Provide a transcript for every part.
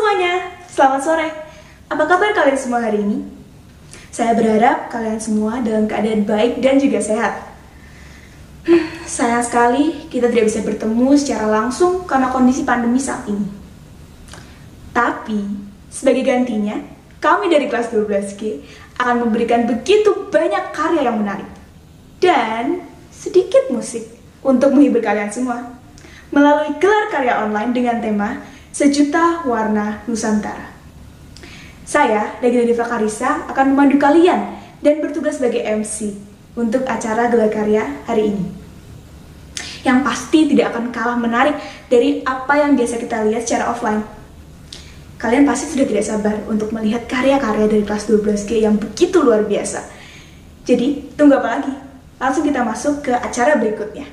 semuanya, selamat sore. Apa kabar kalian semua hari ini? Saya berharap kalian semua dalam keadaan baik dan juga sehat. Sayang sekali kita tidak bisa bertemu secara langsung karena kondisi pandemi saat ini. Tapi, sebagai gantinya, kami dari kelas 12G akan memberikan begitu banyak karya yang menarik dan sedikit musik untuk menghibur kalian semua melalui gelar karya online dengan tema Sejuta Warna Nusantara. Saya, Regina Diva Karisa, akan memandu kalian dan bertugas sebagai MC untuk acara gelar karya hari ini. Yang pasti tidak akan kalah menarik dari apa yang biasa kita lihat secara offline. Kalian pasti sudah tidak sabar untuk melihat karya-karya dari kelas 12G yang begitu luar biasa. Jadi, tunggu apa lagi? Langsung kita masuk ke acara berikutnya.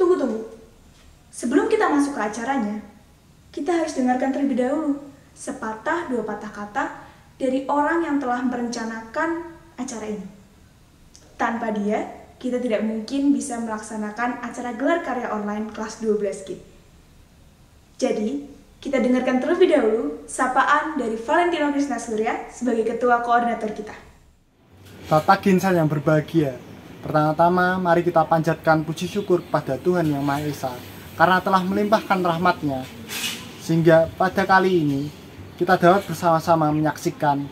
Tunggu. Sebelum kita masuk ke acaranya, kita harus dengarkan terlebih dahulu sepatah dua patah kata dari orang yang telah merencanakan acara ini. Tanpa dia, kita tidak mungkin bisa melaksanakan acara gelar karya online kelas 12G. Jadi, kita dengarkan terlebih dahulu sapaan dari Valentino Krishna Surya sebagai ketua koordinator kita. Selamat pagi insan yang berbahagia. Pertama-tama, mari kita panjatkan puji syukur kepada Tuhan Yang Maha Esa karena telah melimpahkan rahmat-Nya, sehingga pada kali ini kita dapat bersama-sama menyaksikan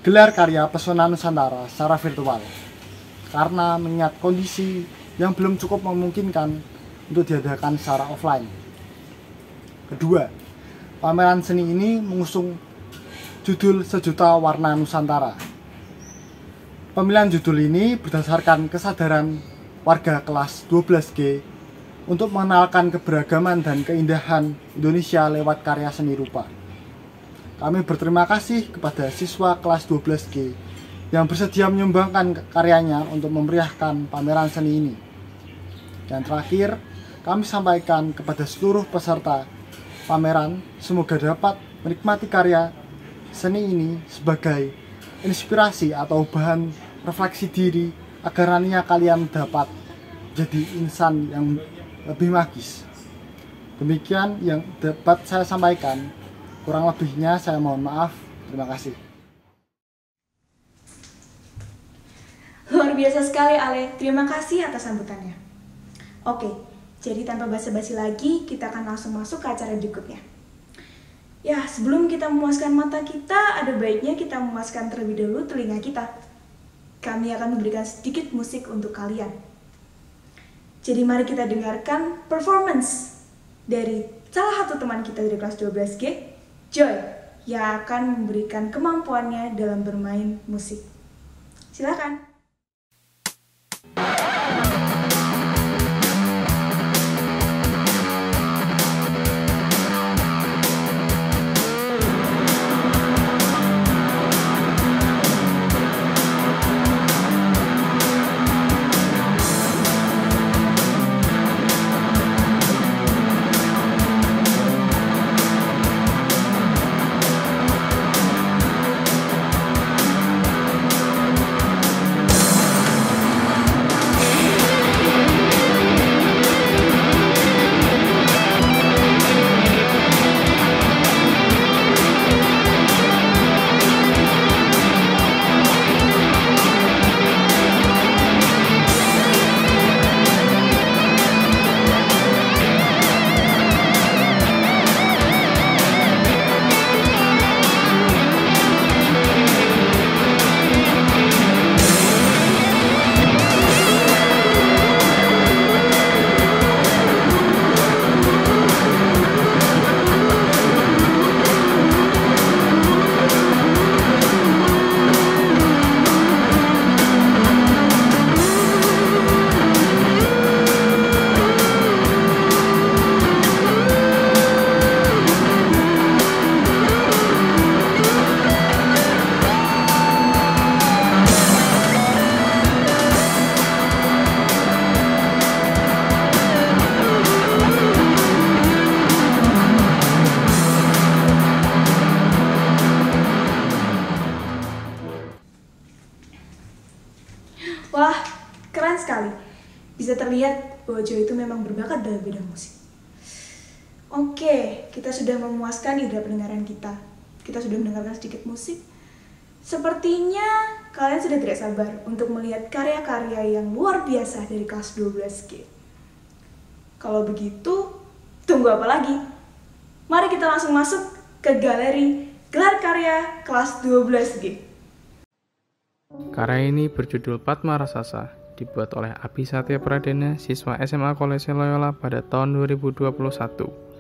gelar karya Pesona Nusantara secara virtual. Karena mengingat kondisi yang belum cukup memungkinkan untuk diadakan secara offline. Kedua, pameran seni ini mengusung judul Sejuta Warna Nusantara. Pemilihan judul ini berdasarkan kesadaran warga kelas 12G untuk mengenalkan keberagaman dan keindahan Indonesia lewat karya seni rupa. Kami berterima kasih kepada siswa kelas 12G yang bersedia menyumbangkan karyanya untuk memeriahkan pameran seni ini. Dan terakhir, kami sampaikan kepada seluruh peserta pameran, semoga dapat menikmati karya seni ini sebagai inspirasi atau bahan refleksi diri agar nantinya kalian dapat jadi insan yang lebih magis. Demikian yang dapat saya sampaikan. Kurang lebihnya saya mohon maaf. Terima kasih. Luar biasa sekali Ale, terima kasih atas sambutannya. Oke, jadi tanpa basa-basi lagi, kita akan langsung masuk ke acara berikutnya. Ya, sebelum kita memuaskan mata kita, ada baiknya kita memuaskan terlebih dahulu telinga kita. Kami akan memberikan sedikit musik untuk kalian. Jadi mari kita dengarkan performance dari salah satu teman kita dari kelas 12G, Joy, yang akan memberikan kemampuannya dalam bermain musik. Silakan. terlihat bahwa Joe itu memang berbakat dalam bidang musik. Oke, kita sudah memuaskan indera pendengaran kita. Kita sudah mendengarkan sedikit musik. Sepertinya kalian sudah tidak sabar untuk melihat karya-karya yang luar biasa dari kelas 12G. Kalau begitu, tunggu apa lagi? Mari kita langsung masuk ke galeri gelar karya kelas 12G. Karya ini berjudul Padma Raksasa, dibuat oleh Abi Satya Pradana, siswa SMA Kolese Loyola pada tahun 2021.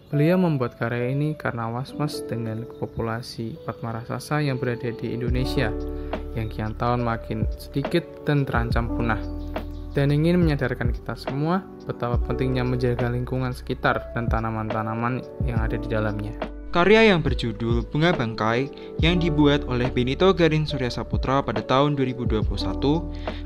Beliau membuat karya ini karena was-was dengan populasi Padma Raksasa yang berada di Indonesia, yang kian tahun makin sedikit dan terancam punah, dan ingin menyadarkan kita semua betapa pentingnya menjaga lingkungan sekitar dan tanaman-tanaman yang ada di dalamnya. Karya yang berjudul Bunga Bangkai yang dibuat oleh Benito Garin Surya Saputra pada tahun 2021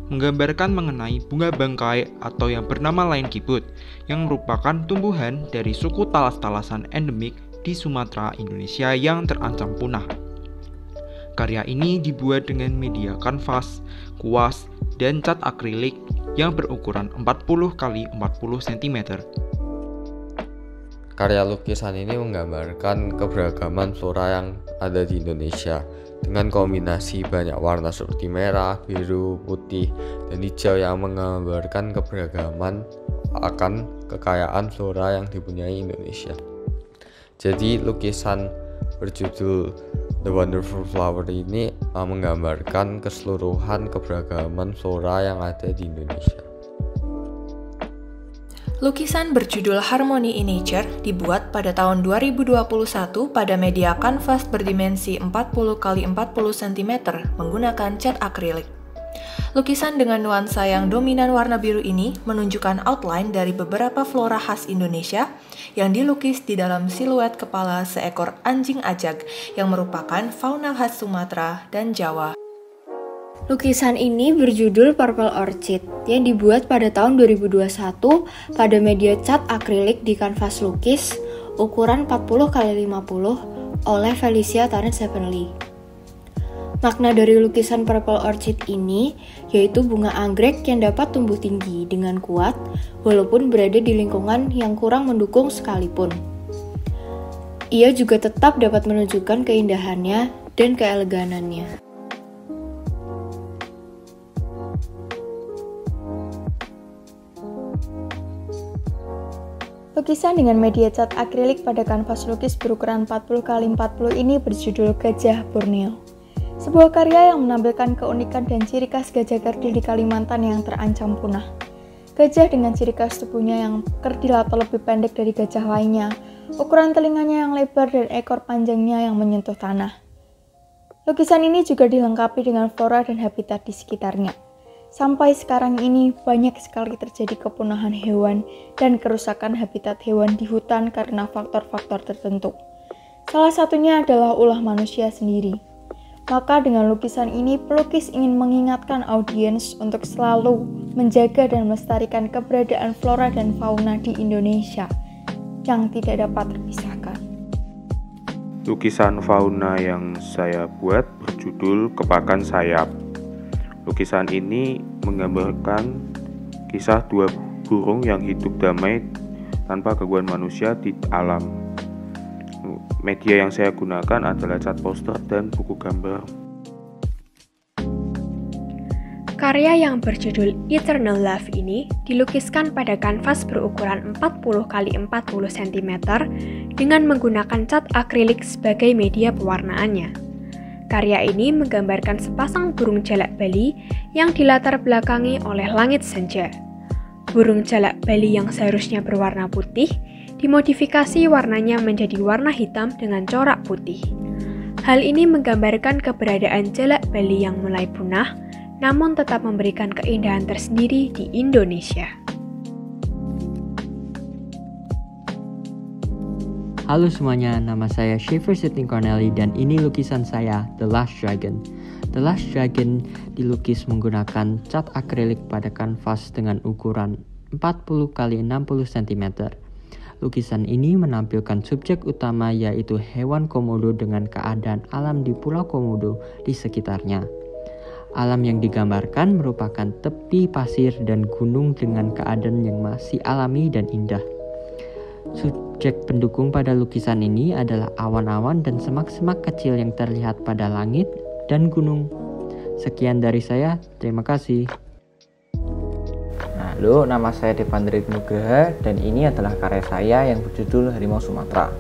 menggambarkan mengenai bunga bangkai atau yang bernama lain kibut yang merupakan tumbuhan dari suku talas-talasan endemik di Sumatera, Indonesia yang terancam punah. Karya ini dibuat dengan media kanvas, kuas, dan cat akrilik yang berukuran 40 x 40 cm. Karya lukisan ini menggambarkan keberagaman flora yang ada di Indonesia dengan kombinasi banyak warna seperti merah, biru, putih, dan hijau yang menggambarkan keberagaman akan kekayaan flora yang dipunyai Indonesia. Jadi lukisan berjudul The Wonderful Flower ini menggambarkan keseluruhan keberagaman flora yang ada di Indonesia. Lukisan berjudul Harmony in Nature dibuat pada tahun 2021 pada media kanvas berdimensi 40 x 40 cm menggunakan cat akrilik. Lukisan dengan nuansa yang dominan warna biru ini menunjukkan outline dari beberapa flora khas Indonesia yang dilukis di dalam siluet kepala seekor anjing ajag yang merupakan fauna khas Sumatera dan Jawa. Lukisan ini berjudul Purple Orchid yang dibuat pada tahun 2021 pada media cat akrilik di kanvas lukis ukuran 40 x 50 oleh Felicia Terence Heavenly. Makna dari lukisan Purple Orchid ini yaitu bunga anggrek yang dapat tumbuh tinggi dengan kuat walaupun berada di lingkungan yang kurang mendukung sekalipun. Ia juga tetap dapat menunjukkan keindahannya dan keeleganannya. Lukisan dengan media cat akrilik pada kanvas lukis berukuran 40 x 40 ini berjudul Gajah Borneo. Sebuah karya yang menampilkan keunikan dan ciri khas gajah kerdil di Kalimantan yang terancam punah. Gajah dengan ciri khas tubuhnya yang kerdil atau lebih pendek dari gajah lainnya, ukuran telinganya yang lebar dan ekor panjangnya yang menyentuh tanah. Lukisan ini juga dilengkapi dengan flora dan habitat di sekitarnya. Sampai sekarang ini banyak sekali terjadi kepunahan hewan dan kerusakan habitat hewan di hutan karena faktor-faktor tertentu. Salah satunya adalah ulah manusia sendiri. Maka dengan lukisan ini pelukis ingin mengingatkan audiens untuk selalu menjaga dan melestarikan keberadaan flora dan fauna di Indonesia yang tidak dapat terpisahkan. Lukisan fauna yang saya buat berjudul Kepakan Sayap. Lukisan ini menggambarkan kisah dua burung yang hidup damai tanpa gangguan manusia di alam. Media yang saya gunakan adalah cat poster dan buku gambar. Karya yang berjudul Eternal Love ini dilukiskan pada kanvas berukuran 40 x 40 cm dengan menggunakan cat akrilik sebagai media pewarnaannya. Karya ini menggambarkan sepasang burung jalak Bali yang dilatar belakangi oleh langit senja. Burung jalak Bali yang seharusnya berwarna putih, dimodifikasi warnanya menjadi warna hitam dengan corak putih. Hal ini menggambarkan keberadaan jalak Bali yang mulai punah, namun tetap memberikan keindahan tersendiri di Indonesia. Halo semuanya, nama saya Shaver Sitting Corneli dan ini lukisan saya, The Last Dragon. The Last Dragon dilukis menggunakan cat akrilik pada kanvas dengan ukuran 40 x 60 cm. Lukisan ini menampilkan subjek utama yaitu hewan komodo dengan keadaan alam di Pulau Komodo di sekitarnya. Alam yang digambarkan merupakan tepi pasir dan gunung dengan keadaan yang masih alami dan indah. Subjek pendukung pada lukisan ini adalah awan-awan dan semak-semak kecil yang terlihat pada langit dan gunung. Sekian dari saya, terima kasih. Halo, nama saya Devandri Nugraha dan ini adalah karya saya yang berjudul Harimau Sumatera.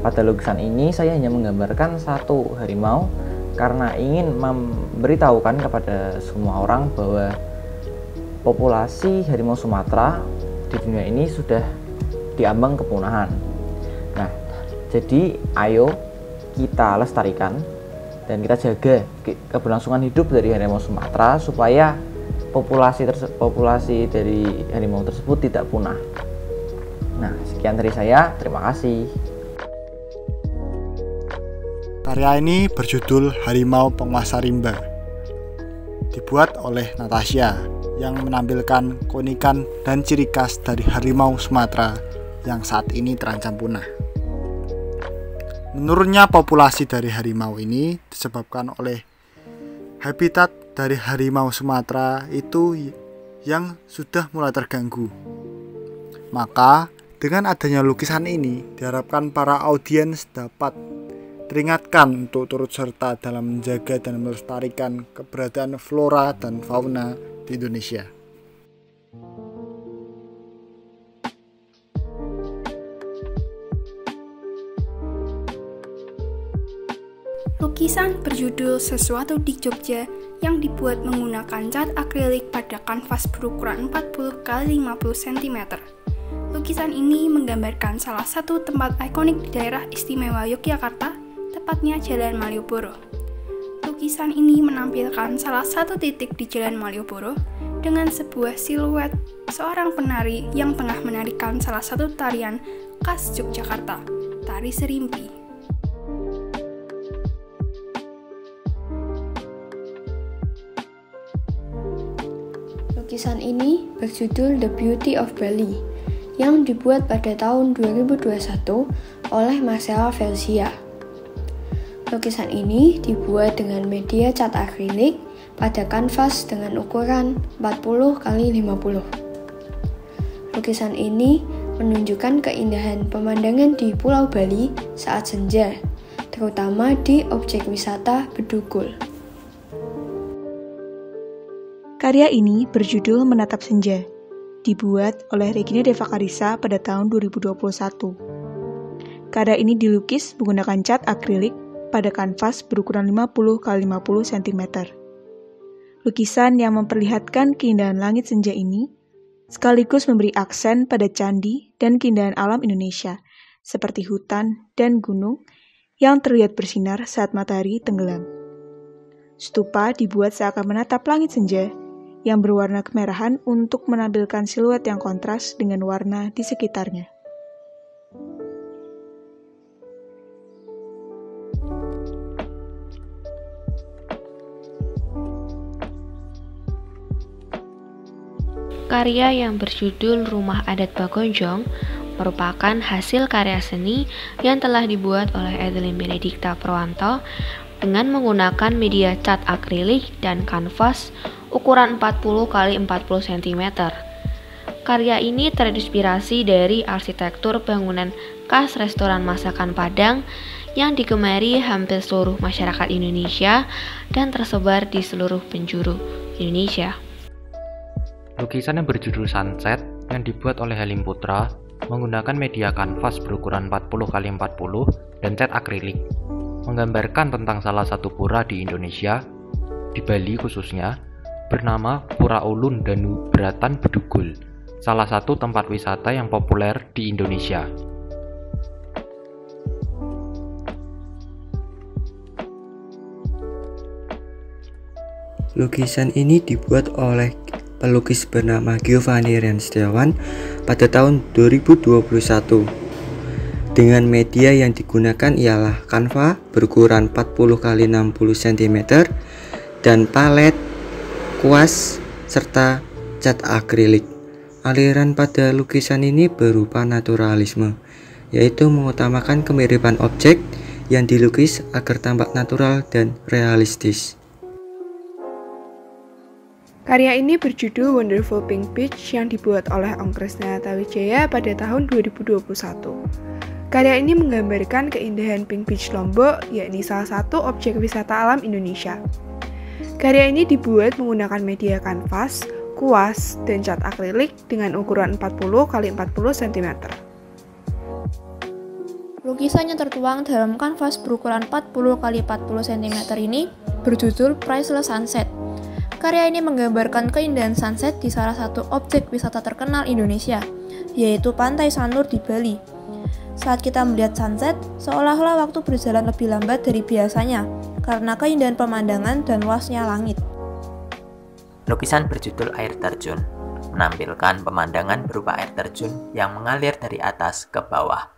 Pada lukisan ini saya hanya menggambarkan satu harimau karena ingin memberitahukan kepada semua orang bahwa populasi harimau Sumatera di dunia ini sudah diambang kepunahan. Nah, jadi ayo kita lestarikan dan kita jaga keberlangsungan hidup dari harimau Sumatera supaya populasi dari harimau tersebut tidak punah. Nah, sekian dari saya. Terima kasih. Karya ini berjudul Harimau Penguasa Rimba. Dibuat oleh Natasha yang menampilkan keunikan dan ciri khas dari harimau Sumatera yang saat ini terancam punah. Menurunnya populasi dari harimau ini disebabkan oleh habitat dari harimau Sumatera itu yang sudah mulai terganggu. Maka dengan adanya lukisan ini diharapkan para audiens dapat teringatkan untuk turut serta dalam menjaga dan melestarikan keberadaan flora dan fauna di Indonesia. Lukisan berjudul Sesuatu di Jogja yang dibuat menggunakan cat akrilik pada kanvas berukuran 40 x 50 cm. Lukisan ini menggambarkan salah satu tempat ikonik di daerah istimewa Yogyakarta, tepatnya Jalan Malioboro. Lukisan ini menampilkan salah satu titik di Jalan Malioboro dengan sebuah siluet seorang penari yang tengah menarikan salah satu tarian khas Yogyakarta, tari serimpi. Lukisan ini berjudul The Beauty of Bali yang dibuat pada tahun 2021 oleh Marcella Velzia. Lukisan ini dibuat dengan media cat akrilik pada kanvas dengan ukuran 40 x 50. Lukisan ini menunjukkan keindahan pemandangan di Pulau Bali saat senja, terutama di objek wisata Bedugul. Karya ini berjudul Menatap Senja, dibuat oleh Regina Deva Karissa pada tahun 2021. Karya ini dilukis menggunakan cat akrilik pada kanvas berukuran 50 x 50 cm. Lukisan yang memperlihatkan keindahan langit senja ini sekaligus memberi aksen pada candi dan keindahan alam Indonesia, seperti hutan dan gunung yang terlihat bersinar saat matahari tenggelam. Stupa dibuat seakan menatap langit senja yang berwarna kemerahan untuk menampilkan siluet yang kontras dengan warna di sekitarnya. Karya yang berjudul Rumah Adat Bagonjong merupakan hasil karya seni yang telah dibuat oleh Edelyn Benedicta Proanto dengan menggunakan media cat akrilik dan kanvas ukuran 40 x 40 cm. Karya ini terinspirasi dari arsitektur bangunan khas restoran masakan Padang yang digemari hampir seluruh masyarakat Indonesia dan tersebar di seluruh penjuru Indonesia. Lukisan yang berjudul Sunset yang dibuat oleh Halim Putra menggunakan media kanvas berukuran 40 x 40 dan cat akrilik, menggambarkan tentang salah satu pura di Indonesia, di Bali khususnya, bernama Pura Ulun dan Beratan Bedugul, salah satu tempat wisata yang populer di Indonesia. Lukisan ini dibuat oleh pelukis bernama Giovanni Setiawan pada tahun 2021. Dengan media yang digunakan ialah kanva berukuran 40 x 60 cm dan palet, kuas, serta cat akrilik. Aliran pada lukisan ini berupa naturalisme, yaitu mengutamakan kemiripan objek yang dilukis agar tampak natural dan realistis. Karya ini berjudul Wonderful Pink Peach yang dibuat oleh Om Krisnanata Wijaya pada tahun 2021. Karya ini menggambarkan keindahan Pink Beach Lombok, yakni salah satu objek wisata alam Indonesia. Karya ini dibuat menggunakan media kanvas, kuas, dan cat akrilik dengan ukuran 40x40 cm. Lukisan yang tertuang dalam kanvas berukuran 40x40 cm ini berjudul Priceless Sunset. Karya ini menggambarkan keindahan sunset di salah satu objek wisata terkenal Indonesia, yaitu Pantai Sanur di Bali. Saat kita melihat sunset, seolah-olah waktu berjalan lebih lambat dari biasanya, karena keindahan pemandangan dan luasnya langit. Lukisan berjudul Air Terjun menampilkan pemandangan berupa air terjun yang mengalir dari atas ke bawah.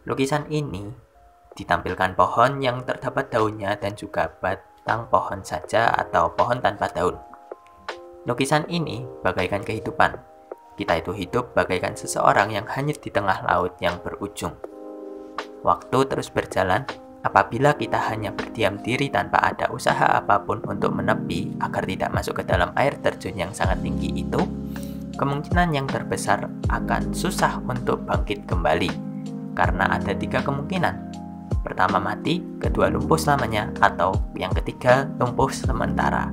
Lukisan ini ditampilkan pohon yang terdapat daunnya dan juga batang pohon saja atau pohon tanpa daun. Lukisan ini bagaikan kehidupan. Kita itu hidup bagaikan seseorang yang hanyut di tengah laut yang berujung. Waktu terus berjalan apabila kita hanya berdiam diri tanpa ada usaha apapun untuk menepi agar tidak masuk ke dalam air terjun yang sangat tinggi itu, kemungkinan yang terbesar akan susah untuk bangkit kembali. Karena ada 3 kemungkinan. Pertama mati, kedua lumpuh selamanya, atau yang ketiga lumpuh sementara.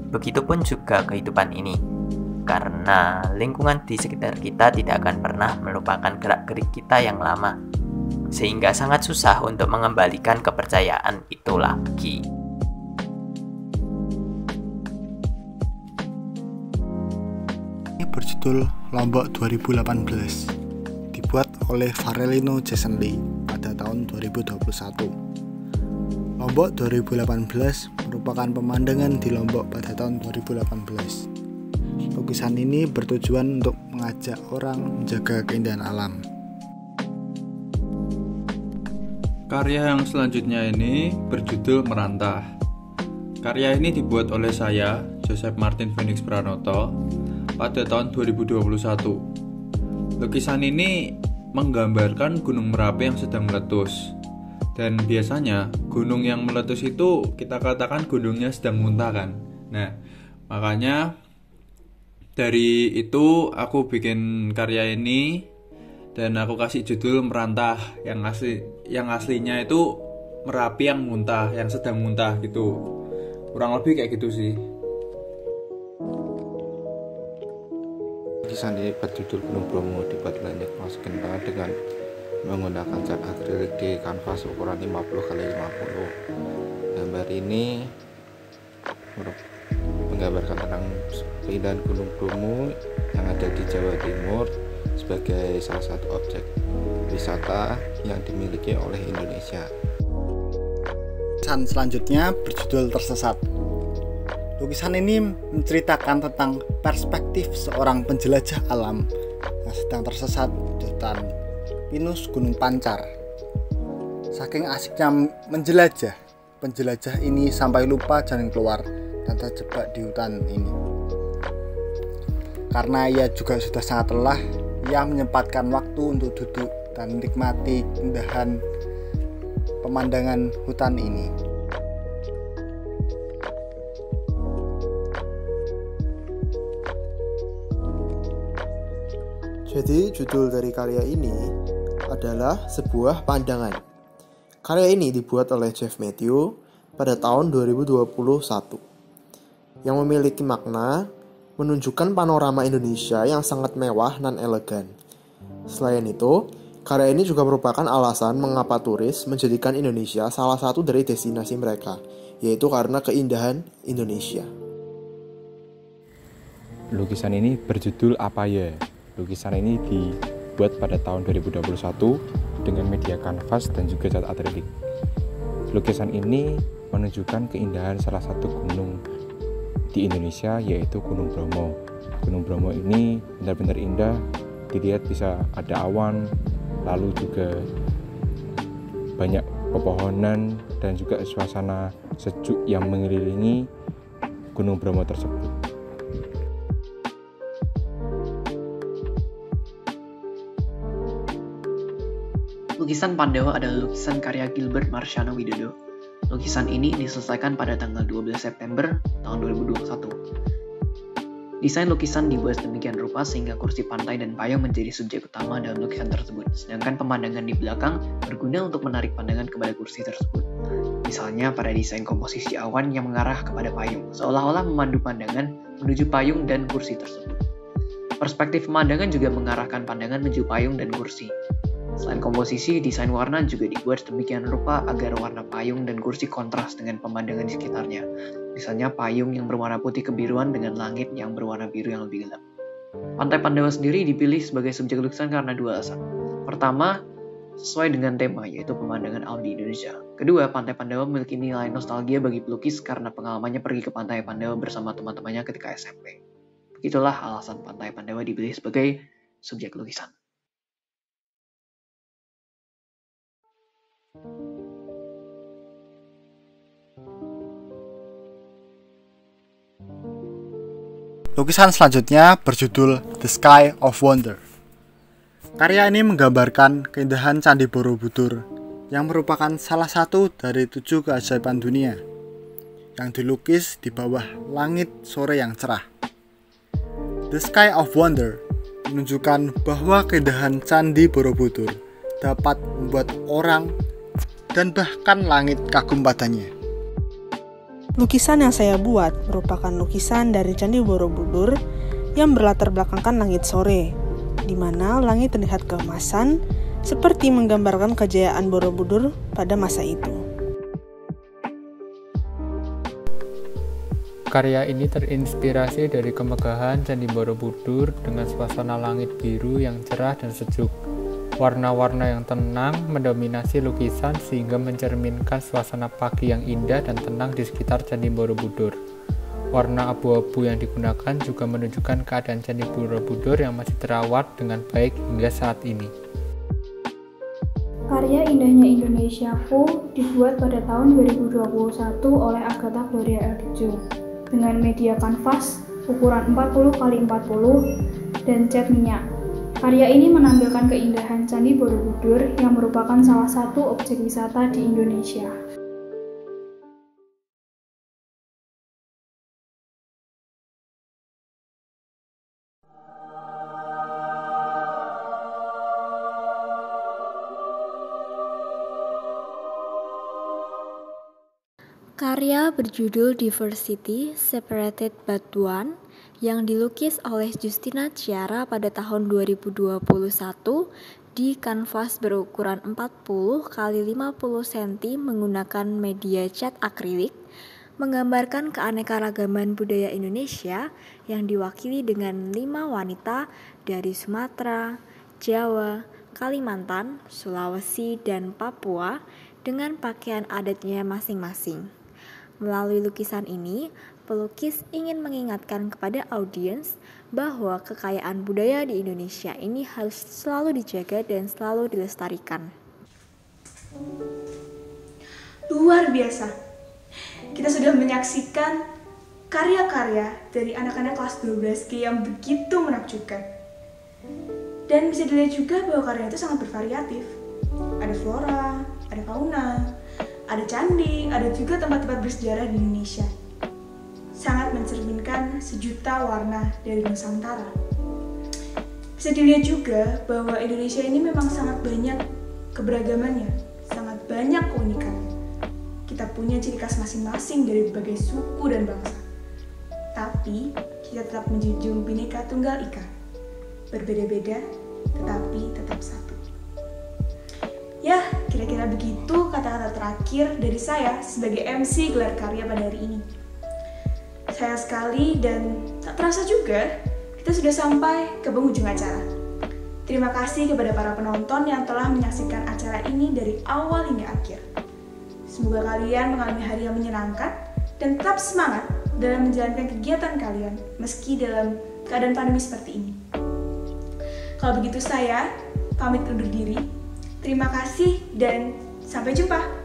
Begitupun juga kehidupan ini. Karena lingkungan di sekitar kita tidak akan pernah melupakan gerak-gerik kita yang lama. Sehingga sangat susah untuk mengembalikan kepercayaan itu lagi. Ini berjudul Lombok 2018. Dibuat oleh Farelino Jason Lee pada tahun 2021. Lombok 2018 merupakan pemandangan di Lombok pada tahun 2018. Lukisan ini bertujuan untuk mengajak orang menjaga keindahan alam. Karya yang selanjutnya ini berjudul Merantah. Karya ini dibuat oleh saya, Joseph Martin Phoenix Pranoto, pada tahun 2021. Lukisan ini menggambarkan Gunung Merapi yang sedang meletus. Dan biasanya gunung yang meletus itu kita katakan gunungnya sedang muntah kan. Nah, makanya dari itu aku bikin karya ini dan aku kasih judul Merantah. Yang aslinya itu Merapi yang muntah, yang sedang muntah gitu. Kurang lebih kayak gitu sih. Lukisan ini berjudul Gunung Bromo dibuat oleh Nikmas Genta dengan menggunakan cat akrilik di kanvas ukuran 50x50. Gambar ini menggambarkan tentang keindahan Gunung Bromo yang ada di Jawa Timur sebagai salah satu objek wisata yang dimiliki oleh Indonesia. Lukisan selanjutnya berjudul Tersesat. Lukisan ini menceritakan tentang perspektif seorang penjelajah alam yang sedang tersesat di hutan pinus Gunung Pancar. Saking asiknya menjelajah, penjelajah ini sampai lupa jalan keluar dan terjebak di hutan ini. Karena ia juga sudah sangat lelah, ia menyempatkan waktu untuk duduk dan menikmati keindahan pemandangan hutan ini. Jadi judul dari karya ini adalah Sebuah Pandangan. Karya ini dibuat oleh Jeff Matthew pada tahun 2021 yang memiliki makna menunjukkan panorama Indonesia yang sangat mewah dan elegan. Selain itu, karya ini juga merupakan alasan mengapa turis menjadikan Indonesia salah satu dari destinasi mereka, yaitu karena keindahan Indonesia. Lukisan ini berjudul Apa Ya? Lukisan ini dibuat pada tahun 2021 dengan media kanvas dan juga cat akrilik. Lukisan ini menunjukkan keindahan salah satu gunung di Indonesia, yaitu Gunung Bromo. Gunung Bromo ini benar-benar indah, dilihat bisa ada awan, lalu juga banyak pepohonan dan juga suasana sejuk yang mengelilingi Gunung Bromo tersebut. Lukisan Pandewa adalah lukisan karya Gilbert Marciano Widodo. Lukisan ini diselesaikan pada tanggal 12 September tahun 2021. Desain lukisan dibuat sedemikian rupa sehingga kursi pantai dan payung menjadi subjek utama dalam lukisan tersebut, sedangkan pemandangan di belakang berguna untuk menarik pandangan kepada kursi tersebut. Misalnya pada desain komposisi awan yang mengarah kepada payung, seolah-olah memandu pandangan menuju payung dan kursi tersebut. Perspektif pemandangan juga mengarahkan pandangan menuju payung dan kursi. Selain komposisi, desain warna juga dibuat sedemikian rupa agar warna payung dan kursi kontras dengan pemandangan di sekitarnya. Misalnya payung yang berwarna putih kebiruan dengan langit yang berwarna biru yang lebih gelap. Pantai Pandawa sendiri dipilih sebagai subjek lukisan karena dua alasan. Pertama, sesuai dengan tema, yaitu pemandangan alam di Indonesia. Kedua, Pantai Pandawa memiliki nilai nostalgia bagi pelukis karena pengalamannya pergi ke Pantai Pandawa bersama teman-temannya ketika SMP. Begitulah alasan Pantai Pandawa dipilih sebagai subjek lukisan. Lukisan selanjutnya berjudul The Sky of Wonder. Karya ini menggambarkan keindahan Candi Borobudur yang merupakan salah satu dari 7 keajaiban dunia yang dilukis di bawah langit sore yang cerah. The Sky of Wonder menunjukkan bahwa keindahan Candi Borobudur dapat membuat orang dan bahkan langit kagum padanya. Lukisan yang saya buat merupakan lukisan dari Candi Borobudur yang berlatar belakangkan langit sore, di mana langit terlihat keemasan seperti menggambarkan kejayaan Borobudur pada masa itu. Karya ini terinspirasi dari kemegahan Candi Borobudur dengan suasana langit biru yang cerah dan sejuk. Warna-warna yang tenang mendominasi lukisan sehingga mencerminkan suasana pagi yang indah dan tenang di sekitar Candi Borobudur. Warna abu-abu yang digunakan juga menunjukkan keadaan Candi Borobudur yang masih terawat dengan baik hingga saat ini. Karya indahnya Indonesiaku dibuat pada tahun 2021 oleh Agatha Gloria Eldijo dengan media kanvas ukuran 40x40 dan cat minyak. Karya ini menampilkan keindahan Candi Borobudur yang merupakan salah satu objek wisata di Indonesia. Karya berjudul Diversity Separated But One yang dilukis oleh Justina Ciara pada tahun 2021 di kanvas berukuran 40x50 cm menggunakan media cat akrilik, menggambarkan keanekaragaman budaya Indonesia yang diwakili dengan 5 wanita dari Sumatera, Jawa, Kalimantan, Sulawesi, dan Papua dengan pakaian adatnya masing-masing. Melalui lukisan ini, pelukis ingin mengingatkan kepada audiens bahwa kekayaan budaya di Indonesia ini harus selalu dijaga dan selalu dilestarikan. Luar biasa. Kita sudah menyaksikan karya-karya dari anak-anak kelas 12G yang begitu menakjubkan. Dan bisa dilihat juga bahwa karya itu sangat bervariatif. Ada flora, ada fauna, ada candi, ada juga tempat-tempat bersejarah di Indonesia. Sangat mencerminkan sejuta warna dari Nusantara. Bisa dilihat juga bahwa Indonesia ini memang sangat banyak keberagamannya, sangat banyak keunikannya. Kita punya ciri khas masing-masing dari berbagai suku dan bangsa. Tapi kita tetap menjunjung Bhinneka Tunggal Ika. Berbeda-beda, tetapi tetap satu. Ya, kira-kira begitu kata-kata terakhir dari saya sebagai MC gelar karya pada hari ini. Sayang sekali dan tak terasa juga, kita sudah sampai ke penghujung acara. Terima kasih kepada para penonton yang telah menyaksikan acara ini dari awal hingga akhir. Semoga kalian mengalami hari yang menyenangkan dan tetap semangat dalam menjalankan kegiatan kalian meski dalam keadaan pandemi seperti ini. Kalau begitu saya pamit undur diri. Terima kasih dan sampai jumpa.